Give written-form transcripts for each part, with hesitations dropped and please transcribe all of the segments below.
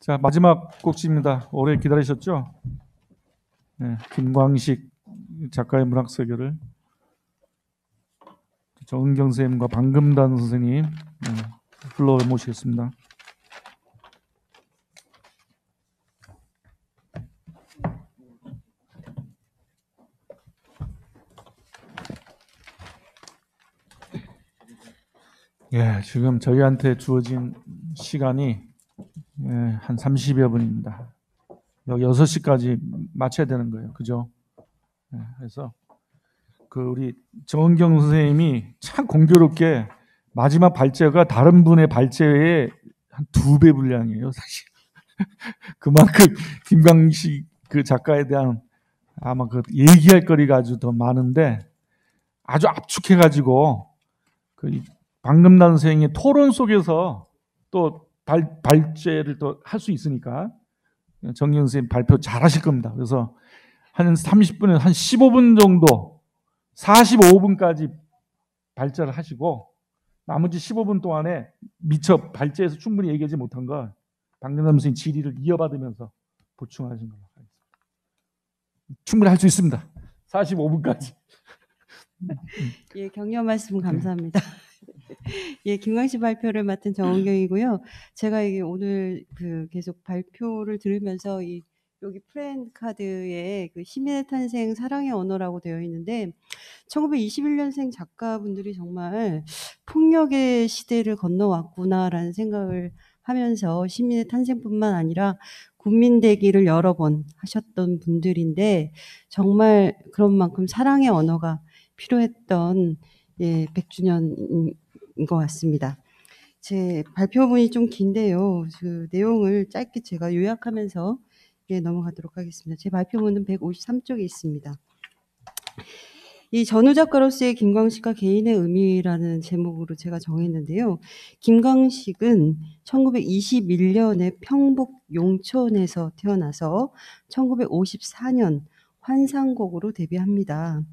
자, 마지막 꼭지입니다. 오래 기다리셨죠? 네, 김광식 작가의 문학세계를 정은경 선생님과 방금단 선생님 불러 모시겠습니다. 예, 지금 저희한테 주어진 시간이 한 30여 분입니다. 여기 6시까지 마쳐야 되는 거예요. 그죠? 그래서 우리 정은경 선생님이 참 공교롭게 마지막 발제가 다른 분의 발제의 한 2배 분량이에요, 사실. 그만큼 김광식 그 작가에 대한 아마 얘기할 거리가 아주 더 많은데 아주 압축해가지고 방금단 선생의 토론 속에서 또 발제를 또 할 수 있으니까 정경 선생님 발표 잘 하실 겁니다. 그래서 한 30분에 한 15분 정도 45분까지 발제를 하시고 나머지 15분 동안에 미처 발제해서 충분히 얘기하지 못한 걸 방금단 선생님 질의를 이어받으면서 보충하신 걸로 하겠습니다. 충분히 할 수 있습니다. 45분까지. 예, 격려 말씀 감사합니다. 예, 김광식 발표를 맡은 정은경이고요. 제가 이게 오늘 계속 발표를 들으면서 여기 플랜카드에 시민의 탄생 사랑의 언어라고 되어 있는데 1921년생 작가분들이 정말 폭력의 시대를 건너왔구나라는 생각을 하면서 시민의 탄생뿐만 아니라 국민 되기를 여러 번 하셨던 분들인데 정말 그런 만큼 사랑의 언어가 필요했던 100주년인 것 같습니다. 제 발표문이 좀 긴데요. 그 내용을 짧게 제가 요약하면서 넘어가도록 하겠습니다. 제 발표문은 153쪽에 있습니다. 이 전후 작가로서의 김광식과 개인의 의미라는 제목으로 제가 정했는데요. 김광식은 1921년에 평북 용천에서 태어나서 1954년 환상곡으로 데뷔합니다.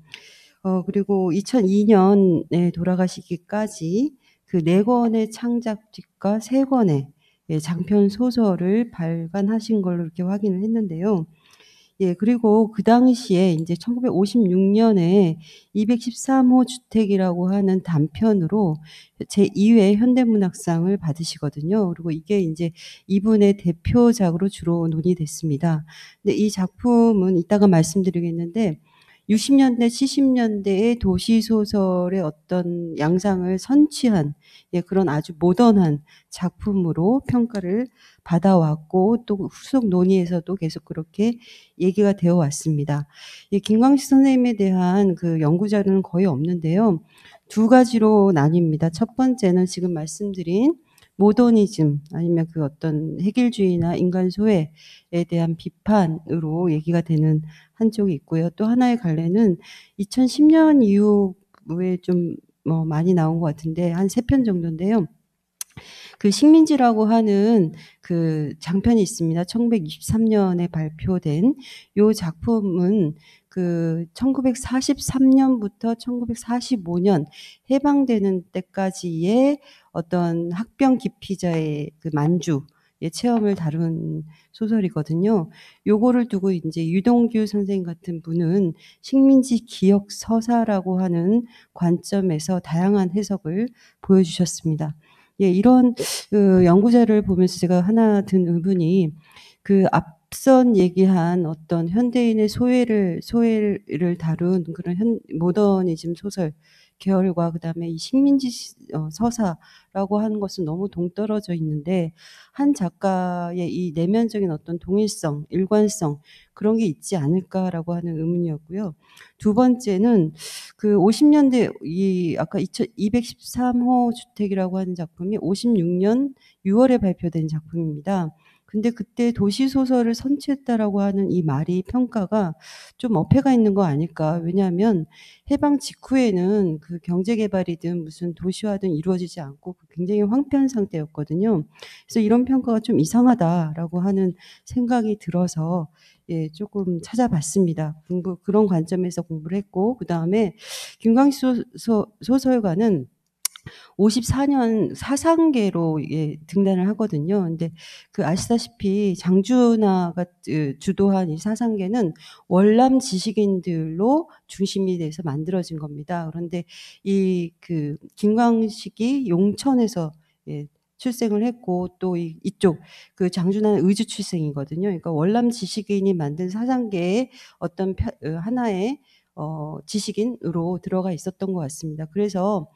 그리고 2002년에 돌아가시기까지 그 4권의 창작집과 3권의 장편 소설을 발간하신 걸로 이렇게 확인을 했는데요. 예, 그리고 그 당시에 이제 1956년에 213호 주택이라고 하는 단편으로 제2회 현대문학상을 받으시거든요. 그리고 이게 이제 이분의 대표작으로 주로 논의됐습니다. 근데 이 작품은 이따가 말씀드리겠는데 60년대, 70년대의 도시소설의 어떤 양상을 선취한 그런 아주 모던한 작품으로 평가를 받아왔고 또 후속 논의에서도 계속 그렇게 얘기가 되어 왔습니다. 김광식 선생님에 대한 연구 자료는 거의 없는데요. 2가지로 나뉩니다. 첫 번째는 지금 말씀드린 모더니즘 아니면 어떤 획일주의나 인간 소외에 대한 비판으로 얘기가 되는 한쪽이 있고요. 또 하나의 갈래는 2010년 이후에 좀 많이 나온 것 같은데 한 3편 정도인데요. 식민지라고 하는 장편이 있습니다. 1923년에 발표된 요 작품은 1943년부터 1945년 해방되는 때까지의 어떤 학병 기피자의 만주의 체험을 다룬 소설이거든요. 요거를 두고 이제 유동규 선생님 같은 분은 식민지 기억 서사라고 하는 관점에서 다양한 해석을 보여주셨습니다. 예, 이런 연구자를 보면서 제가 하나 든 의문이 앞선 얘기한 어떤 현대인의 소외를 다룬 그런 모더니즘 소설 계열과 그다음에 이 식민지 서사라고 하는 것은 너무 동떨어져 있는데 한 작가의 이 내면적인 어떤 동일성, 일관성 그런 게 있지 않을까라고 하는 의문이었고요. 2번째는 50년대 아까 213호 주택이라고 하는 작품이 56년 6월에 발표된 작품입니다. 근데 그때 도시소설을 선취했다라고 하는 이 말이 평가가 좀 어폐가 있는 거 아닐까. 왜냐하면 해방 직후에는 경제개발이든 무슨 도시화든 이루어지지 않고 굉장히 황폐한 상태였거든요. 그래서 이런 평가가 좀 이상하다라고 하는 생각이 들어서 조금 찾아봤습니다. 그런 관점에서 공부를 했고, 그 다음에 김광식 소설가는 54년 사상계로 예, 등단을 하거든요. 근데 그 아시다시피 장준하가 주도한 이 사상계는 월남 지식인들로 중심이 돼서 만들어진 겁니다. 그런데 이 그 김광식이 용천에서 예, 출생을 했고 또 이쪽 그 장준하는 의주 출생이거든요. 그러니까 월남 지식인이 만든 사상계의 어떤 하나의 지식인으로 들어가 있었던 것 같습니다. 그래서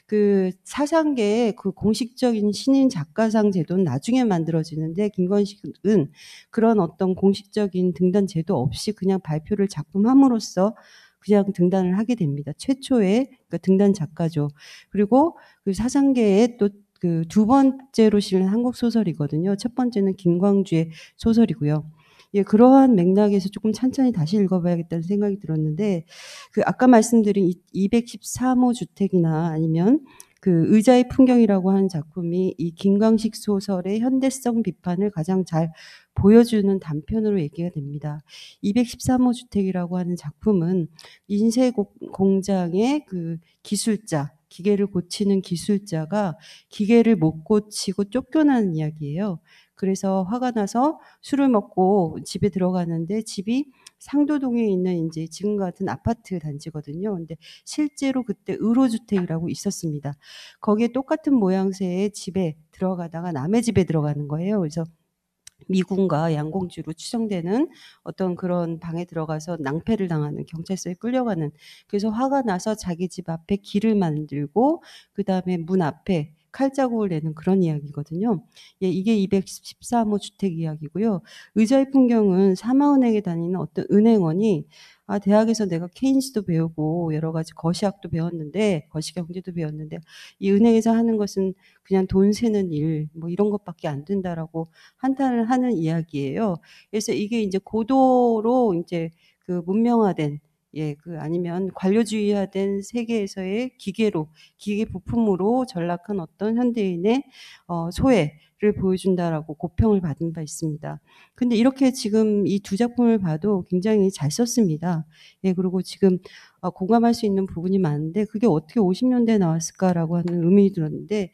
그 사상계의 그 공식적인 신인 작가상 제도는 나중에 만들어지는데 김건식은 그런 어떤 공식적인 등단 제도 없이 그냥 발표를 작품함으로써 그냥 등단을 하게 됩니다. 최초의 그러니까 등단 작가죠. 그리고 그 사상계의 또 그 두 번째로 실린 한국 소설이거든요. 첫 번째는 김광주의 소설이고요. 예, 그러한 맥락에서 조금 천천히 다시 읽어봐야겠다는 생각이 들었는데, 그 아까 말씀드린 213호 주택이나 아니면 그 의자의 풍경이라고 하는 작품이 이 김광식 소설의 현대성 비판을 가장 잘 보여주는 단편으로 얘기가 됩니다. 213호 주택이라고 하는 작품은 인쇄 공장의 그 기술자, 기계를 고치는 기술자가 기계를 못 고치고 쫓겨나는 이야기예요. 그래서 화가 나서 술을 먹고 집에 들어가는데 집이 상도동에 있는 이제 지금 같은 아파트 단지거든요. 근데 실제로 그때 의료주택이라고 있었습니다. 거기에 똑같은 모양새의 집에 들어가다가 남의 집에 들어가는 거예요. 그래서 미군과 양공주로 추정되는 어떤 그런 방에 들어가서 낭패를 당하는, 경찰서에 끌려가는, 그래서 화가 나서 자기 집 앞에 길을 만들고 그다음에 문 앞에 칼자국을 내는 그런 이야기거든요. 예, 이게 213호 주택 이야기고요. 의자의 풍경은 사마은행에 다니는 어떤 은행원이 대학에서 내가 케인스도 배우고 여러 가지 거시학도 배웠는데, 거시경제도 배웠는데 이 은행에서 하는 것은 그냥 돈 세는 일, 뭐 이런 것밖에 안 된다라고 한탄을 하는 이야기예요. 그래서 이게 이제 고도로 이제 그 문명화된, 예, 그 아니면 관료주의화된 세계에서의 기계 부품으로 전락한 어떤 현대인의 소외를 보여준다라고 고평을 받은 바 있습니다. 근데 이렇게 지금 이 두 작품을 봐도 굉장히 잘 썼습니다. 예, 그리고 지금 공감할 수 있는 부분이 많은데 그게 어떻게 50년대에 나왔을까라고 하는 의문이 들었는데,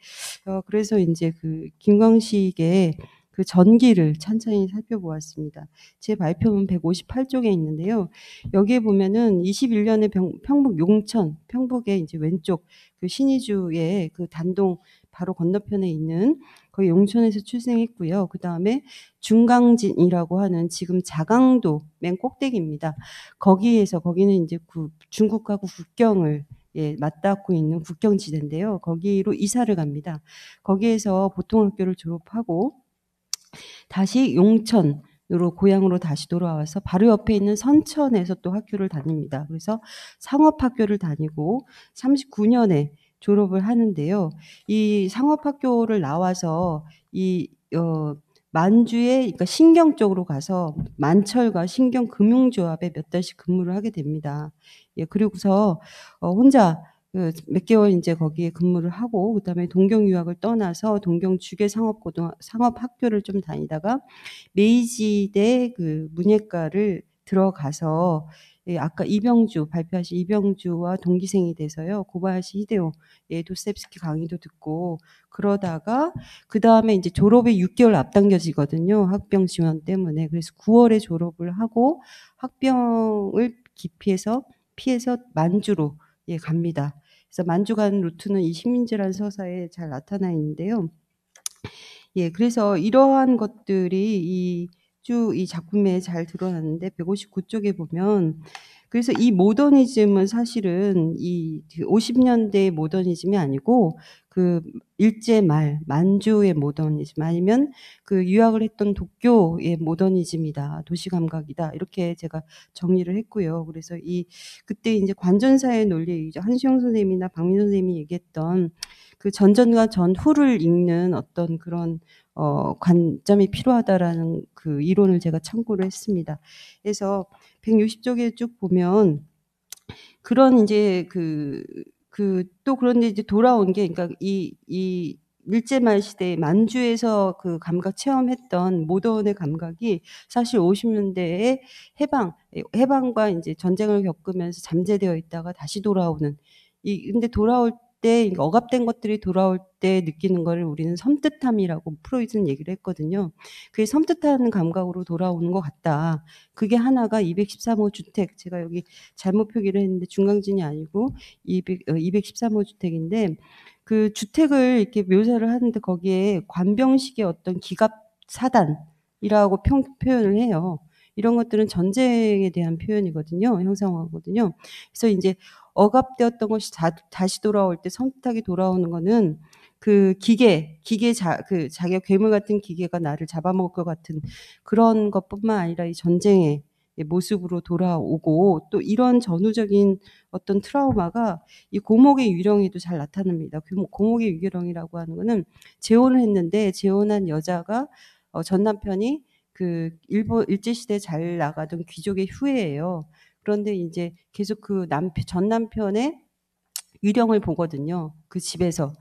그래서 이제 그 김광식의 그 전기를 천천히 살펴보았습니다. 제 발표문 158쪽에 있는데요. 여기에 보면은 21년에 평북 용천, 평북의 이제 왼쪽 그 신의주의 그 단동 바로 건너편에 있는 거기 용천에서 출생했고요. 그 다음에 중강진이라고 하는 지금 자강도 맨 꼭대기입니다. 거기는 이제 중국과 국경을 예, 맞닿고 있는 국경지대인데요. 거기로 이사를 갑니다. 거기에서 보통학교를 졸업하고 다시 용천으로 고향으로 다시 돌아와서 바로 옆에 있는 선천에서 또 학교를 다닙니다. 그래서 상업학교를 다니고 39년에 졸업을 하는데요. 이 상업학교를 나와서 만주에, 그러니까 신경 쪽으로 가서 만철과 신경금융조합에 몇 달씩 근무를 하게 됩니다. 예, 그리고서 혼자 몇 개월 이제 거기에 근무를 하고 그다음에 동경 유학을 떠나서 동경 주계 상업학교를 좀 다니다가 메이지대 그 문예과를 들어가서, 예, 아까 발표하신 이병주와 동기생이 돼서요. 고바야시 히데오, 예, 도스토옙스키 강의도 듣고 그러다가 그다음에 이제 졸업에 6개월 앞당겨지거든요. 학병 지원 때문에. 그래서 9월에 졸업을 하고 학병을 피해서 만주로 예, 갑니다. 그래서 만주 가는 루트는 이 식민지라는 서사에 잘 나타나 있는데요. 예, 그래서 이러한 것들이 이 작품에 잘 드러났는데 159쪽에 보면, 그래서 이 모더니즘은 사실은 이 50년대의 모더니즘이 아니고 그 일제 말 만주의 모더니즘 아니면 그 유학을 했던 도쿄의 모더니즘이다. 도시 감각이다. 이렇게 제가 정리를 했고요. 그래서 그때 이제 관전사의 논리, 이제 한수영 선생님이나 박민 선생님이 얘기했던 그 전전과 전후를 읽는 어떤 그런 관점이 필요하다라는 그 이론을 제가 참고를 했습니다. 그래서 160쪽에 쭉 보면 그런 이제 또 그런데 이제 돌아온 게, 그러니까 이 일제말 시대에 만주에서 그 감각 체험했던 모던의 감각이 사실 50년대에 해방과 이제 전쟁을 겪으면서 잠재되어 있다가 다시 돌아오는 근데 돌아올 때 억압된 것들이 돌아올 때 느끼는 거를 우리는 섬뜩함이라고 프로이트는 얘기를 했거든요. 그게 섬뜩한 감각으로 돌아오는 것 같다. 그게 하나가 213호 주택, 제가 여기 잘못 표기를 했는데 중강진이 아니고 213호 주택인데, 그 주택을 이렇게 묘사를 하는데 거기에 관병식의 어떤 기갑 사단이라고 표현을 해요. 이런 것들은 전쟁에 대한 표현이거든요. 형상화거든요. 그래서 이제 억압되었던 것이 다시 돌아올 때 섬뜩하게 돌아오는 거는 그 그 자기가 괴물 같은 기계가 나를 잡아먹을 것 같은 그런 것뿐만 아니라 이 전쟁의 모습으로 돌아오고, 또 이런 전후적인 어떤 트라우마가 이 고목의 유령에도 잘 나타납니다. 고목의 유령이라고 하는 거는 재혼을 했는데 재혼한 여자가 전 남편이 그 일제시대에 잘 나가던 귀족의 후예예요. 그런데 이제 계속 그 전 남편의 유령을 보거든요. 그 집에서.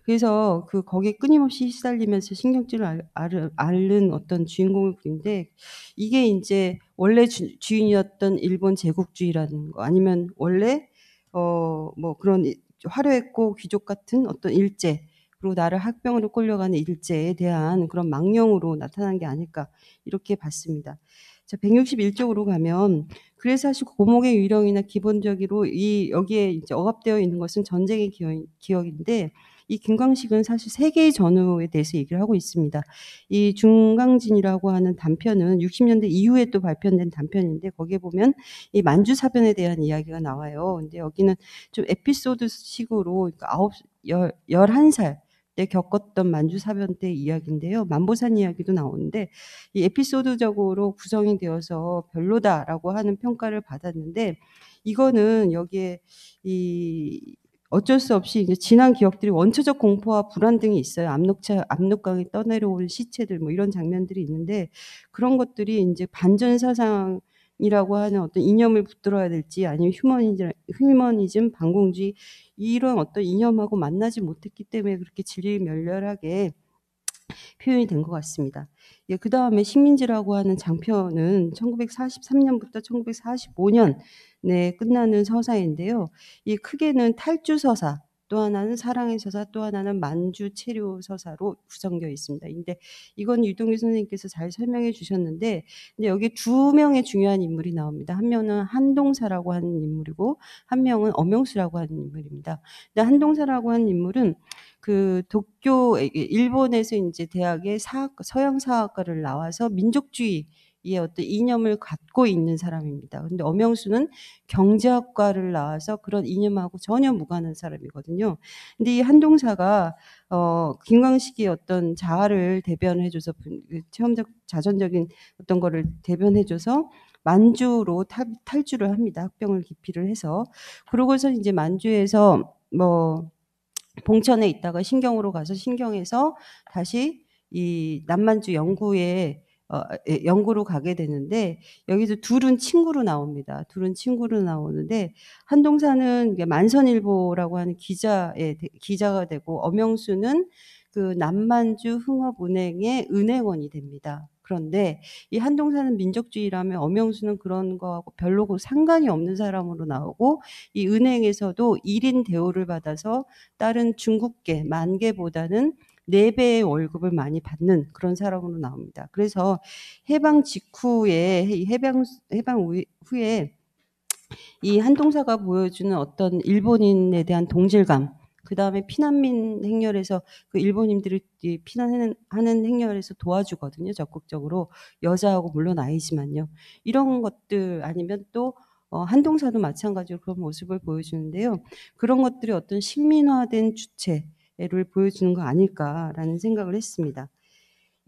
그래서 그 거기에 끊임없이 시달리면서 신경질을 앓는 어떤 주인공을 그린데, 이게 이제 원래 주인이었던 일본 제국주의라는 거, 아니면 원래 뭐 그런 화려했고 귀족 같은 어떤 일제, 그리고 나를 학병으로 끌려가는 일제에 대한 그런 망령으로 나타난 게 아닐까, 이렇게 봤습니다. 자, 161쪽으로 가면, 그래서 사실 고목의 유령이나 기본적으로 여기에 이제 억압되어 있는 것은 전쟁의 기억인데, 이 김광식은 사실 세계의 전후에 대해서 얘기를 하고 있습니다. 이 중강진이라고 하는 단편은 60년대 이후에 또 발표된 단편인데, 거기에 보면 이 만주사변에 대한 이야기가 나와요. 근데 여기는 좀 에피소드식으로 11살 때 겪었던 만주사변 때 이야기인데요. 만보산 이야기도 나오는데, 이 에피소드적으로 구성이 되어서 별로다라고 하는 평가를 받았는데, 이거는 여기에 어쩔 수 없이 이제 지난 기억들이 원초적 공포와 불안 등이 있어요. 압록강에 떠내려온 시체들 뭐 이런 장면들이 있는데, 그런 것들이 이제 반전 사상이라고 하는 어떤 이념을 붙들어야 될지, 아니면 휴머니즘, 반공주의, 이런 어떤 이념하고 만나지 못했기 때문에 그렇게 질일멸렬하게 표현이 된 것 같습니다. 예, 그 다음에 식민지라고 하는 장편은 1943년부터 1945년에 끝나는 서사인데요. 이 크게는 탈주 서사, 또 하나는 사랑의 서사, 또 하나는 만주 체류 서사로 구성되어 있습니다. 근데 이건 유동규 선생님께서 잘 설명해 주셨는데, 근데 여기 두 명의 중요한 인물이 나옵니다. 한 명은 한동사라고 하는 인물이고, 한 명은 엄영수라고 하는 인물입니다. 근데 한동사라고 하는 인물은 그 도쿄, 일본에서 이제 대학의 서양 사학과를 나와서 민족주의의 어떤 이념을 갖고 있는 사람입니다. 근데 엄영수는 경제학과를 나와서 그런 이념하고 전혀 무관한 사람이거든요. 근데 이 한동사가 김광식의 어떤 자아를 대변해줘서, 체험적 자전적인 어떤 거를 대변해줘서 만주로 탈주를 합니다. 학병을 기피를 해서. 그러고서 이제 만주에서 뭐 봉천에 있다가 신경으로 가서 신경에서 다시 이 남만주 영구로 가게 되는데, 여기서 둘은 친구로 나옵니다. 둘은 친구로 나오는데, 한동사는 만선일보라고 하는 기자가 되고, 엄영수는 그 남만주 흥업은행의 은행원이 됩니다. 그런데 이 한동사는 민족주의라면 엄영수는 그런 거하고 별로 상관이 없는 사람으로 나오고, 이 은행에서도 1인 대우를 받아서 다른 중국계, 만계보다는 4배의 월급을 많이 받는 그런 사람으로 나옵니다. 그래서 해방 직후에, 해방 후에 이 한동사가 보여주는 어떤 일본인에 대한 동질감, 그 다음에 피난민 행렬에서 그 일본인들이 피난하는 행렬에서 도와주거든요. 적극적으로. 여자하고 물론 아이지만요. 이런 것들, 아니면 또 한동사도 마찬가지로 그런 모습을 보여주는데요. 그런 것들이 어떤 식민화된 주체를 보여주는 거 아닐까라는 생각을 했습니다.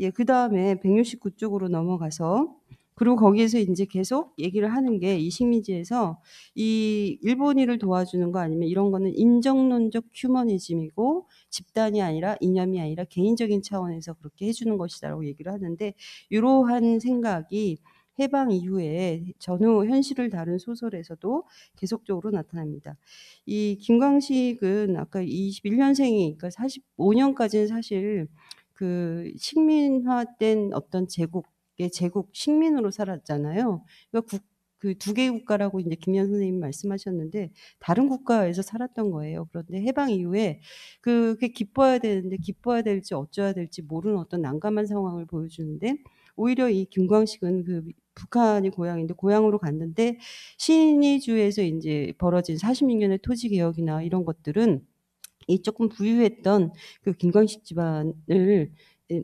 예, 그 다음에 169쪽으로 넘어가서, 그리고 거기에서 이제 계속 얘기를 하는 게, 이 식민지에서 이 일본인을 도와주는 거 아니면 이런 거는 인정론적 휴머니즘이고, 집단이 아니라 이념이 아니라 개인적인 차원에서 그렇게 해주는 것이다라고 얘기를 하는데, 이러한 생각이 해방 이후에 전후 현실을 다룬 소설에서도 계속적으로 나타납니다. 이 김광식은 아까 21년생이, 그러니까 45년까지는 사실 그 식민화된 어떤 제국 식민으로 살았잖아요. 그러니까 그 두 개의 국가라고 이제 김미연 선생님이 말씀하셨는데 다른 국가에서 살았던 거예요. 그런데 해방 이후에 그게 기뻐야 되는데 기뻐야 될지 어쩌야 될지 모르는 어떤 난감한 상황을 보여주는데 오히려 이 김광식은 그 북한이 고향인데 고향으로 갔는데 신의주에서 이제 벌어진 46년의 토지 개혁이나 이런 것들은 이 조금 부유했던 그 김광식 집안을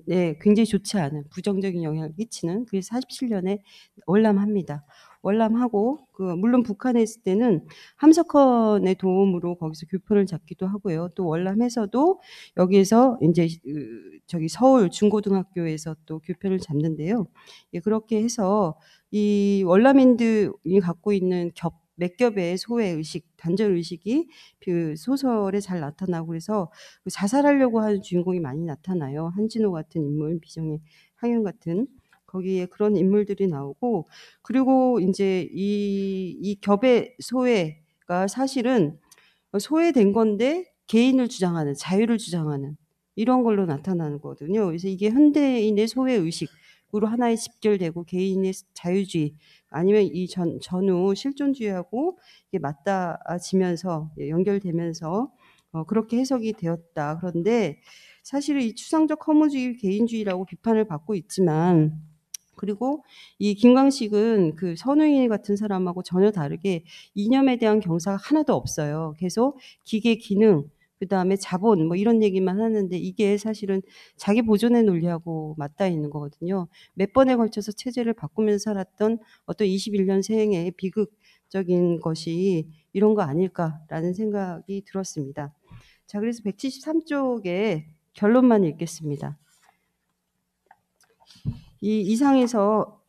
네, 굉장히 좋지 않은 부정적인 영향을 끼치는 그래서 47년에 월남합니다. 월남하고 그 물론 북한에 있을 때는 함석헌의 도움으로 거기서 교편을 잡기도 하고요. 또 월남에서도 여기에서 이제 저기 서울 중고등학교에서 또 교편을 잡는데요. 예, 그렇게 해서 이 월남인들이 갖고 있는 몇 겹의 소외 의식, 단절 의식이 그 소설에 잘 나타나고 그래서 그 자살하려고 하는 주인공이 많이 나타나요. 한진호 같은 인물, 비정의 항영 같은 거기에 그런 인물들이 나오고 그리고 이제 이 겹의 소외가 사실은 소외된 건데 개인을 주장하는 자유를 주장하는 이런 걸로 나타나는 거거든요. 그래서 이게 현대인의 소외 의식으로 하나에 집결되고 개인의 자유주의 아니면 이 전후 실존주의하고 이게 맞닿아지면서 연결되면서 그렇게 해석이 되었다. 그런데 사실 이 추상적 허무주의, 개인주의라고 비판을 받고 있지만 그리고 이 김광식은 그 선우희 같은 사람하고 전혀 다르게 이념에 대한 경사가 하나도 없어요. 계속 기계 기능, 그다음에 자본 뭐 이런 얘기만 하는데 이게 사실은 자기 보존의 논리하고 맞닿아 있는 거거든요. 몇 번에 걸쳐서 체제를 바꾸면서 살았던 어떤 21년생의 비극적인 것이 이런 거 아닐까라는 생각이 들었습니다. 자, 그래서 173쪽에 결론만 읽겠습니다. 이 이상에서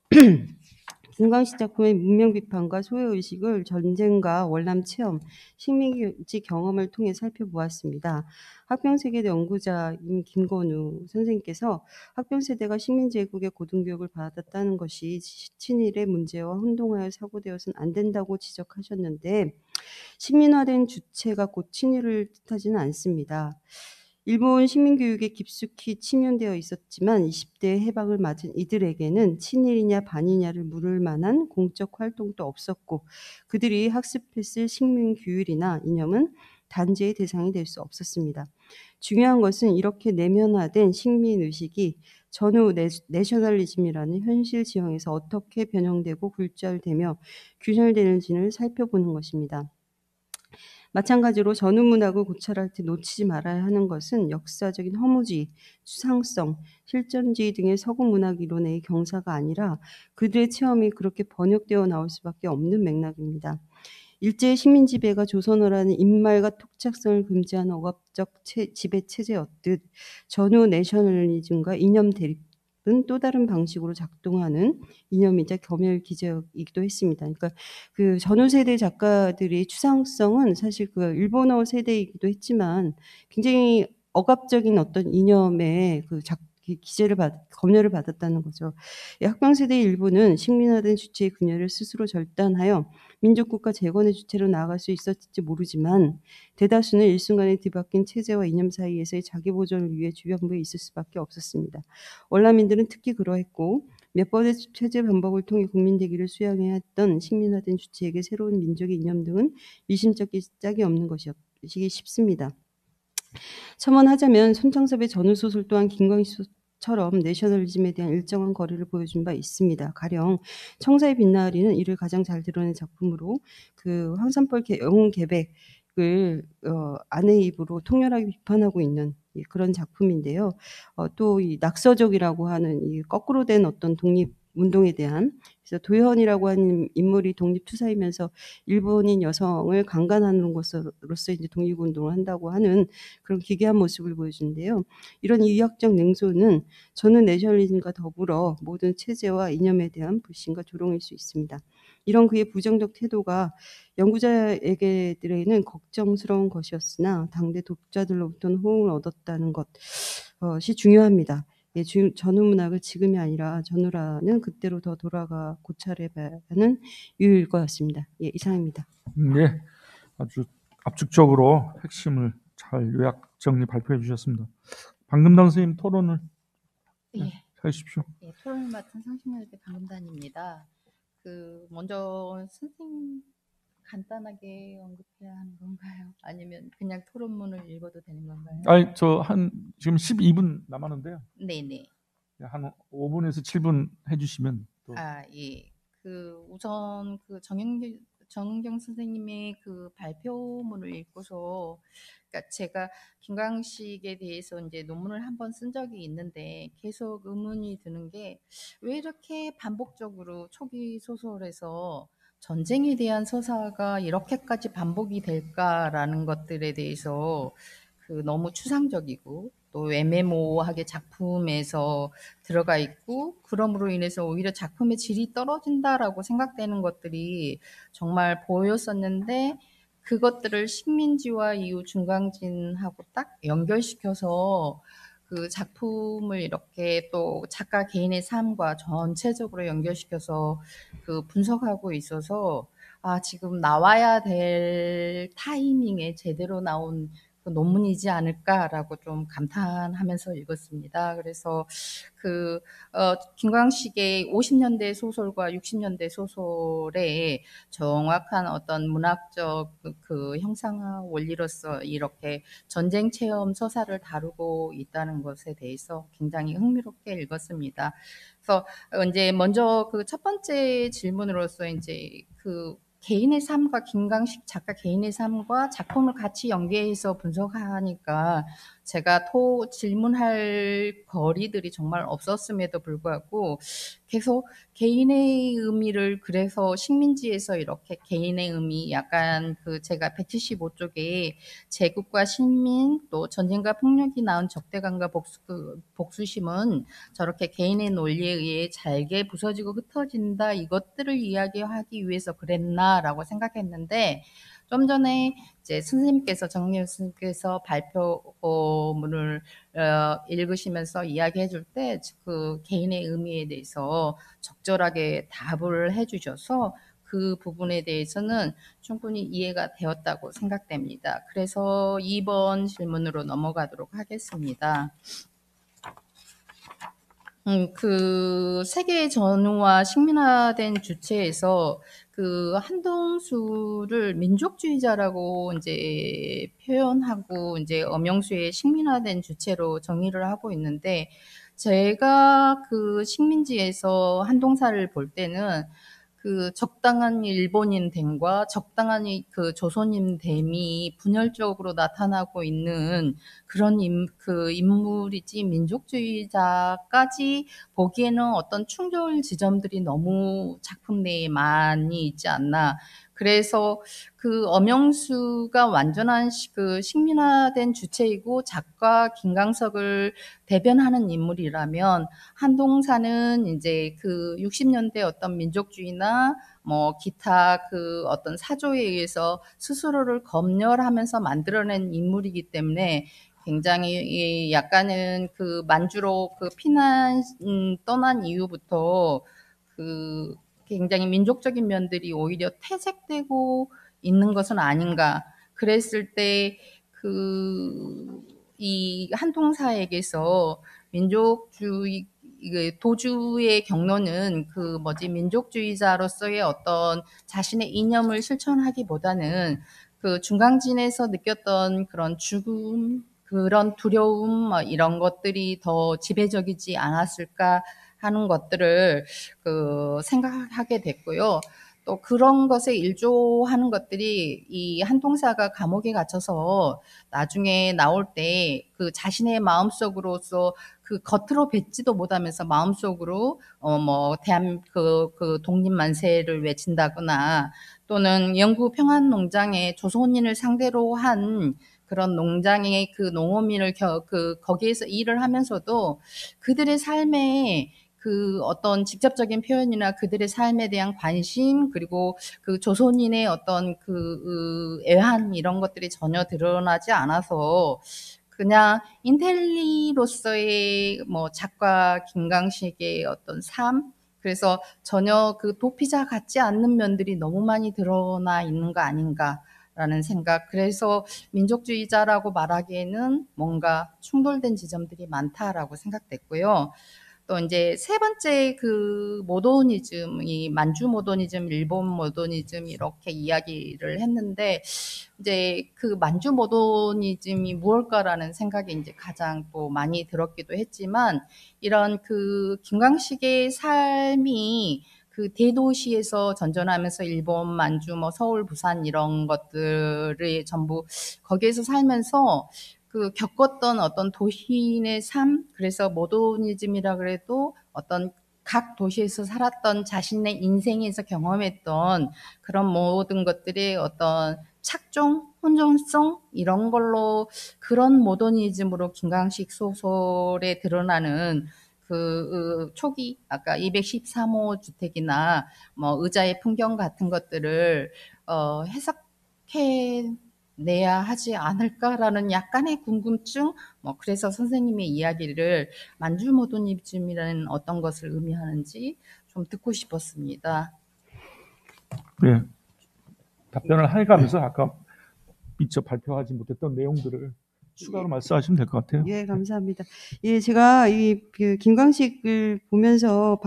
김광식 작품의 문명 비판과 소외의식을 전쟁과 월남 체험, 식민지 경험을 통해 살펴보았습니다. 학병세계 연구자인 김건우 선생님께서 학병세대가 식민제국의 고등교육을 받았다는 것이 친일의 문제와 혼동하여 사고되어서는 안 된다고 지적하셨는데 식민화된 주체가 곧 친일을 뜻하지는 않습니다. 일본 식민교육에 깊숙이 침연되어 있었지만 20대 해방을 맞은 이들에게는 친일이냐 반이냐를 물을 만한 공적 활동도 없었고 그들이 학습했을 식민규율이나 이념은 단죄의 대상이 될 수 없었습니다. 중요한 것은 이렇게 내면화된 식민의식이 전후 내셔널리즘이라는 현실 지형에서 어떻게 변형되고 굴절되며 균열되는지를 살펴보는 것입니다. 마찬가지로 전후문학을 고찰할 때 놓치지 말아야 하는 것은 역사적인 허무주의, 추상성, 실존주의 등의 서구문학 이론의 경사가 아니라 그들의 체험이 그렇게 번역되어 나올 수밖에 없는 맥락입니다. 일제의 식민지배가 조선어라는 인말과 토착성을 금지하는 억압적 지배체제였듯 전후 내셔널리즘과 이념 대립은 또 다른 방식으로 작동하는 이념이자 겸열 기제이기도 했습니다. 그러니까 그 전후 세대 작가들의 추상성은 사실 그 일본어 세대이기도 했지만 굉장히 억압적인 어떤 이념의 그 기제를 검열을 받았다는 거죠. 학병 세대의 일부는 식민화된 주체의 그녀를 스스로 절단하여 민족국가 재건의 주체로 나아갈 수 있었을지 모르지만 대다수는 일순간에 뒤바뀐 체제와 이념 사이에서의 자기 보존을 위해 주변부에 있을 수밖에 없었습니다. 월남민들은 특히 그러했고 몇 번의 체제 반복을 통해 국민대기를 수양해야 했던 식민화된 주체에게 새로운 민족의 이념 등은 미심쩍게 짝이 없는 것이기 쉽습니다. 첨언하자면 손창섭의 전후소설 또한 김광식처럼 내셔널리즘에 대한 일정한 거리를 보여준 바 있습니다. 가령 청사의 빛나리는 이를 가장 잘 드러낸 작품으로 그 황산벌 영웅 계백을 아내의 입으로 통렬하게 비판하고 있는 그런 작품인데요. 또 이 낙서적이라고 하는 이 거꾸로 된 어떤 독립 운동에 대한 그래서 도현이라고 하는 인물이 독립투사이면서 일본인 여성을 강간하는 것으로서 이제 독립운동을 한다고 하는 그런 기괴한 모습을 보여주는데요. 이런 이학적 냉소는 저는 내셔널리즘과 더불어 모든 체제와 이념에 대한 불신과 조롱일 수 있습니다. 이런 그의 부정적 태도가 연구자에게들에는 걱정스러운 것이었으나 당대 독자들로부터는 호응을 얻었다는 것이 중요합니다. 예, 전후문학을 지금이 아니라 전후라는 그때로 더 돌아가 고찰해봐야 하는 이유일 것 같습니다. 예, 이상입니다. 네, 아주 압축적으로 핵심을 잘 요약 정리 발표해 주셨습니다. 방금당 선생님 토론을 예, 하십시오. 예, 토론을 맡은 상식여대 방금단입니다. 먼저 선생님 간단하게 언급해야 하는 건가요? 아니면 그냥 토론문을 읽어도 되는 건가요? 아니, 지금 12분 남았는데요. 네네. 한 5분에서 7분 해주시면 또. 예. 우선 정은경 선생님의 발표문을 읽고서, 그러니까 제가 김광식에 대해서 이제 논문을 한번 쓴 적이 있는데 계속 의문이 드는 게, 왜 이렇게 반복적으로 초기 소설에서 전쟁에 대한 서사가 이렇게까지 반복이 될까라는 것들에 대해서 너무 추상적이고 또 애매모호하게 작품에서 들어가 있고, 그럼으로 인해서 오히려 작품의 질이 떨어진다라고 생각되는 것들이 정말 보였었는데, 그것들을 식민지와 이후 중강진하고 딱 연결시켜서 작품을 이렇게 또 작가 개인의 삶과 전체적으로 연결시켜서 분석하고 있어서, 지금 나와야 될 타이밍에 제대로 나온 논문이지 않을까라고 좀 감탄하면서 읽었습니다. 그래서 김광식의 50년대 소설과 60년대 소설의 정확한 어떤 문학적 형상화 원리로서 이렇게 전쟁 체험 서사를 다루고 있다는 것에 대해서 굉장히 흥미롭게 읽었습니다. 그래서 이제 먼저 첫 번째 질문으로서 이제 개인의 삶과 김광식 작가 개인의 삶과 작품을 같이 연계해서 분석하니까 제가 질문할 거리들이 정말 없었음에도 불구하고 계속 개인의 의미를, 그래서 식민지에서 이렇게 개인의 의미, 약간 제가 175쪽에 제국과 식민, 또 전쟁과 폭력이 낳은 적대감과 복수심은 저렇게 개인의 논리에 의해 잘게 부서지고 흩어진다, 이것들을 이야기하기 위해서 그랬나라고 생각했는데, 좀 전에 이제 정리현 선생님께서 발표문을 읽으시면서 이야기해 줄 때 개인의 의미에 대해서 적절하게 답을 해 주셔서 그 부분에 대해서는 충분히 이해가 되었다고 생각됩니다. 그래서 2번 질문으로 넘어가도록 하겠습니다. 세계 전후와 식민화된 주체에서 한동수를 민족주의자라고 이제 표현하고 이제 엄영수의 식민화된 주체로 정의를 하고 있는데, 제가 식민지에서 한동사를 볼 때는 적당한 일본인 됨과 적당한 조선인 됨이 분열적으로 나타나고 있는 그런 인물이지, 민족주의자까지 보기에는 어떤 충돌 지점들이 너무 작품 내에 많이 있지 않나. 그래서 엄영수가 완전한 식민화된 주체이고 작가 김광석을 대변하는 인물이라면, 한동사는 이제 60년대 어떤 민족주의나 뭐 기타 어떤 사조에 의해서 스스로를 검열하면서 만들어낸 인물이기 때문에, 굉장히 약간은 만주로 떠난 이후부터 굉장히 민족적인 면들이 오히려 퇴색되고 있는 것은 아닌가. 그랬을 때 이 한동사에게서 민족주의 도주의 경로는 민족주의자로서의 어떤 자신의 이념을 실천하기보다는 중강진에서 느꼈던 그런 죽음, 그런 두려움, 이런 것들이 더 지배적이지 않았을까 하는 것들을 생각하게 됐고요. 또 그런 것에 일조하는 것들이 이 한동사가 감옥에 gat혀서 나중에 나올 때 자신의 마음속으로서 겉으로 뱉지도 못하면서 마음속으로 독립 만세를 외친다거나, 또는 영구 평안농장에 조선인을 상대로 한 그런 농장의 농어민을 거기에서 일을 하면서도 그들의 삶에 어떤 직접적인 표현이나 그들의 삶에 대한 관심, 그리고 조선인의 어떤 애환, 이런 것들이 전혀 드러나지 않아서 그냥 인텔리로서의 작가 김광식의 어떤 삶, 그래서 전혀 도피자 같지 않는 면들이 너무 많이 드러나 있는 거 아닌가라는 생각. 그래서 민족주의자라고 말하기에는 뭔가 충돌된 지점들이 많다라고 생각됐고요. 또 이제 세 번째 그 모더니즘, 이 만주 모더니즘, 일본 모더니즘 이렇게 이야기를 했는데 이제 그 만주 모더니즘이 무엇일까라는 생각이 이제 가장 또 많이 들었기도 했지만 이런 그 김광식의 삶이 그 대도시에서 전전하면서 일본, 만주, 뭐 서울, 부산 이런 것들을 전부 거기에서 살면서 그 겪었던 어떤 도시인의 삶, 그래서 모더니즘이라 그래도 어떤 각 도시에서 살았던 자신의 인생에서 경험했던 그런 모든 것들이 어떤 착종, 혼존성 이런 걸로 그런 모더니즘으로 김광식 소설에 드러나는 그 초기 아까 213호 주택이나 뭐 의자의 풍경 같은 것들을 해석해 내야 하지 않을까라는 약간의 궁금증, 뭐 그래서 선생님의 이야기를 만주 모더니즘이라는 어떤 것을 의미하는지 좀 듣고 싶었습니다. 예, 답변을 해가면서 아까 미처 발표하지 못했던 내용들을 추가로 말씀하시면 될 것 같아요. 예, 감사합니다. 예, 제가 그 김광식을 보면서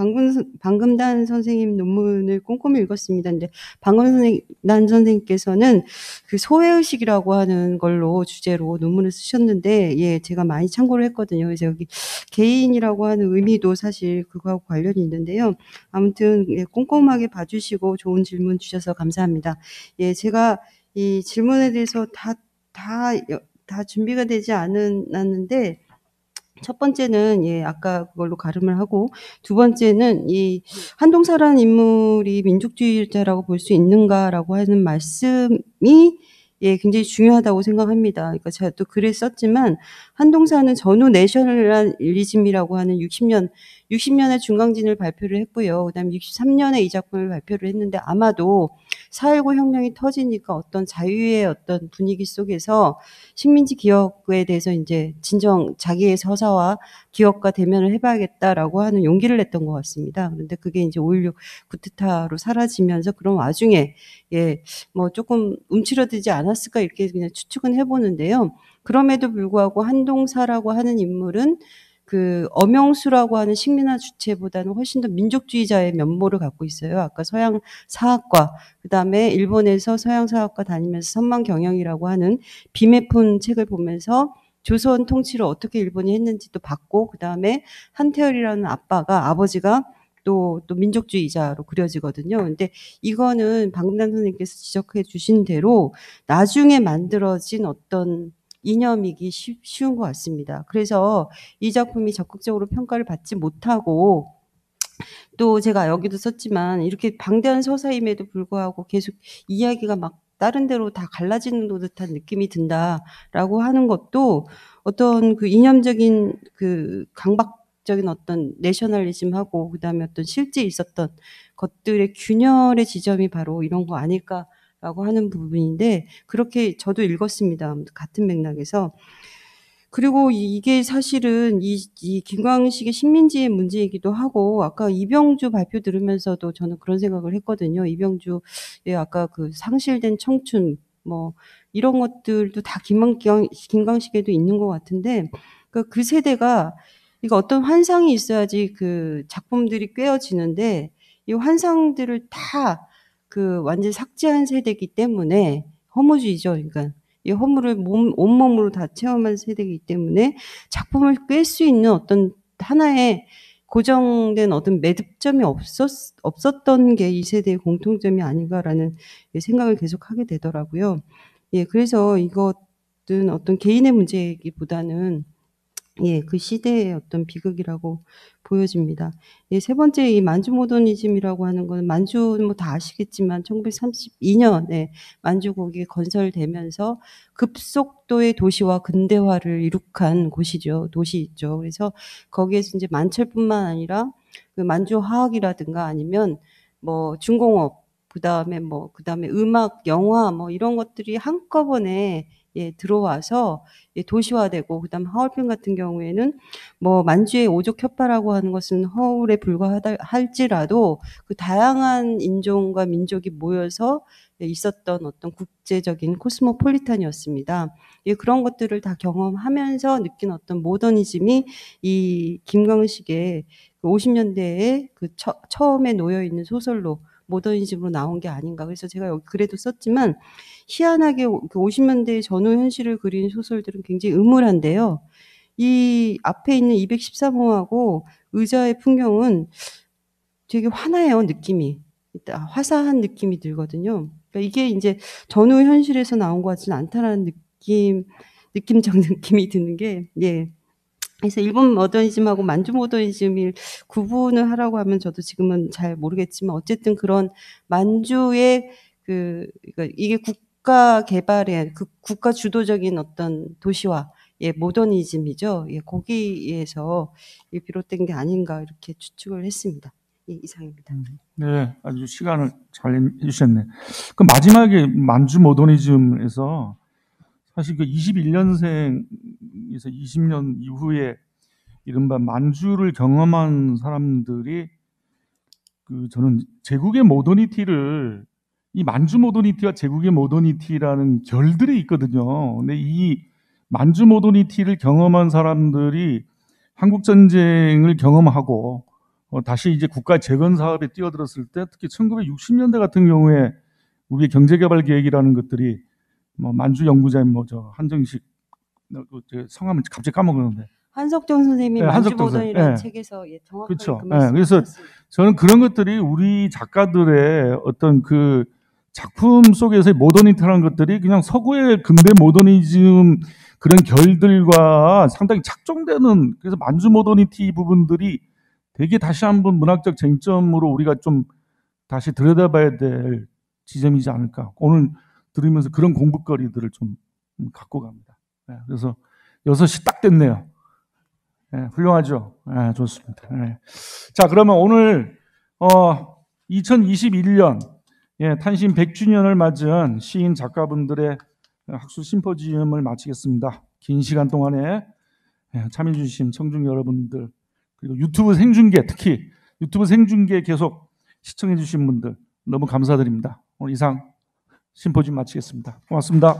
방금단 선생님 논문을 꼼꼼히 읽었습니다. 근데 방금단 선생님께서는 그 소외의식이라고 하는 걸로 주제로 논문을 쓰셨는데, 예, 제가 많이 참고를 했거든요. 그래서 여기 개인이라고 하는 의미도 사실 그거하고 관련이 있는데요. 아무튼, 예, 꼼꼼하게 봐주시고 좋은 질문 주셔서 감사합니다. 예, 제가 이 질문에 대해서 다 준비가 되지 않았는데, 첫 번째는, 예, 아까 그걸로 가름을 하고, 두 번째는 이 한동사라는 인물이 민족주의자라고 볼 수 있는가라고 하는 말씀이, 예, 굉장히 중요하다고 생각합니다. 그러니까 제가 또 글에 썼지만, 한동사는 전후 내셔널리즘이라고 하는 60년에 중강진을 발표를 했고요. 그 다음에 63년에 이 작품을 발표를 했는데, 아마도 4.19 혁명이 터지니까 어떤 자유의 어떤 분위기 속에서 식민지 기억에 대해서 이제 진정 자기의 서사와 기억과 대면을 해봐야겠다라고 하는 용기를 냈던 것 같습니다. 그런데 그게 이제 5.16 쿠데타로 사라지면서 그런 와중에, 예, 뭐 조금 움츠러들지 않았을까 이렇게 그냥 추측은 해보는데요. 그럼에도 불구하고 한동사라고 하는 인물은 그 엄영수라고 하는 식민화 주체보다는 훨씬 더 민족주의자의 면모를 갖고 있어요. 아까 서양 사학과, 그 다음에 일본에서 서양 사학과 다니면서 선망경영이라고 하는 비메폰 책을 보면서 조선 통치를 어떻게 일본이 했는지도 봤고, 그 다음에 한태열이라는 아버지가 또 민족주의자로 그려지거든요. 근데 이거는 방금단 선생님께서 지적해 주신 대로 나중에 만들어진 어떤 이념이기 쉬운 것 같습니다. 그래서 이 작품이 적극적으로 평가를 받지 못하고, 또 제가 여기도 썼지만 이렇게 방대한 서사임에도 불구하고 계속 이야기가 막 다른 데로 다 갈라지는 듯한 느낌이 든다라고 하는 것도 어떤 그 이념적인 그 강박적인 어떤 내셔널리즘하고 그다음에 어떤 실제 있었던 것들의 균열의 지점이 바로 이런 거 아닐까라고 하는 부분인데, 그렇게 저도 읽었습니다. 같은 맥락에서. 그리고 이게 사실은 이 김광식의 식민지의 문제이기도 하고, 아까 이병주 발표 들으면서도 저는 그런 생각을 했거든요. 이병주의 아까 그 상실된 청춘, 뭐, 이런 것들도 다 김광식에도 있는 것 같은데, 그 세대가, 이거 어떤 환상이 있어야지 그 작품들이 꿰어지는데, 이 환상들을 다 그 완전 삭제한 세대이기 때문에, 허무주의죠. 그러니까. 이 허물을 온몸으로 다 체험한 세대이기 때문에 작품을 꿰 수 있는 어떤 하나의 고정된 어떤 매듭점이 없었던 게 이 세대의 공통점이 아닌가라는 생각을 계속 하게 되더라고요. 예, 그래서 이것은 어떤 개인의 문제이기보다는, 예, 그 시대의 어떤 비극이라고 보여집니다. 예, 세 번째 이 만주 모더니즘이라고 하는 거는, 만주는 뭐 다 아시겠지만 1932년에 만주국이 건설되면서 급속도의 도시와 근대화를 이룩한 도시죠. 그래서 거기에서 이제 만철뿐만 아니라 그 만주 화학이라든가 아니면 뭐 중공업, 그다음에 음악, 영화 뭐 이런 것들이 한꺼번에 들어와서 도시화되고, 그다음 하얼빈 같은 경우에는 뭐 만주의 오족 협파라고 하는 것은 허울에 불과하다 할지라도 그 다양한 인종과 민족이 모여서 있었던 어떤 국제적인 코스모폴리탄이었습니다. 그런 것들을 다 경험하면서 느낀 어떤 모더니즘이 이 김광식의 50년대에 그 처음에 놓여 있는 소설로 모더니즘으로 나온 게 아닌가. 그래서 제가 여기 글에도 썼지만 희한하게 그 50년대의 전후 현실을 그린 소설들은 굉장히 음울한데요. 이 앞에 있는 213호하고 의자의 풍경은 되게 환해요, 느낌이. 화사한 느낌이 들거든요. 그러니까 이게 이제 전후 현실에서 나온 것 같지는 않다라는 느낌적 느낌이 드는 게, 그래서 일본 모더니즘하고 만주 모더니즘을 구분을 하라고 하면 저도 지금은 잘 모르겠지만 어쨌든 그런 만주의 그러니까 이게 국가 개발의 그 국가 주도적인 어떤 도시화, 모더니즘이죠. 거기에서 비롯된 게 아닌가 이렇게 추측을 했습니다. 이상입니다. 네, 아주 시간을 잘 해주셨네. 그 마지막에 만주 모더니즘에서 사실 그 21년생에서 20년 이후에 이른바 만주를 경험한 사람들이 그 저는 제국의 모더니티를 이 만주 모더니티와 제국의 모더니티라는 결들이 있거든요. 근데 이 만주 모더니티를 경험한 사람들이 한국 전쟁을 경험하고 다시 이제 국가 재건 사업에 뛰어들었을 때 특히 1960년대 같은 경우에 우리의 경제개발 계획이라는 것들이 뭐 만주 연구자인 뭐저 한정식 성함을 갑자기 까먹었는데 한석정 선생님이 네, 만주 한석정 모더니라는 선생님. 책에서 정확하게 그렇죠. 그 말씀 그래서 하셨습니다. 저는 그런 것들이 우리 작가들의 어떤 그 작품 속에서의 모더니티라는 것들이 그냥 서구의 근대 모더니즘 그런 결들과 상당히 착종되는, 그래서 만주 모더니티 부분들이 되게 다시 한번 문학적 쟁점으로 우리가 좀 다시 들여다봐야 될 지점이지 않을까. 오늘 들으면서 그런 공부거리들을 좀 갖고 갑니다. 그래서 6시 딱 됐네요. 훌륭하죠. 좋습니다. 자, 그러면 오늘 2021년 탄신 100주년을 맞은 시인 작가분들의 학술 심포지움을 마치겠습니다. 긴 시간 동안에 참여해 주신 청중 여러분들, 그리고 유튜브 생중계, 특히 유튜브 생중계 계속 시청해 주신 분들 너무 감사드립니다. 오늘 이상 심포지움 마치겠습니다. 고맙습니다.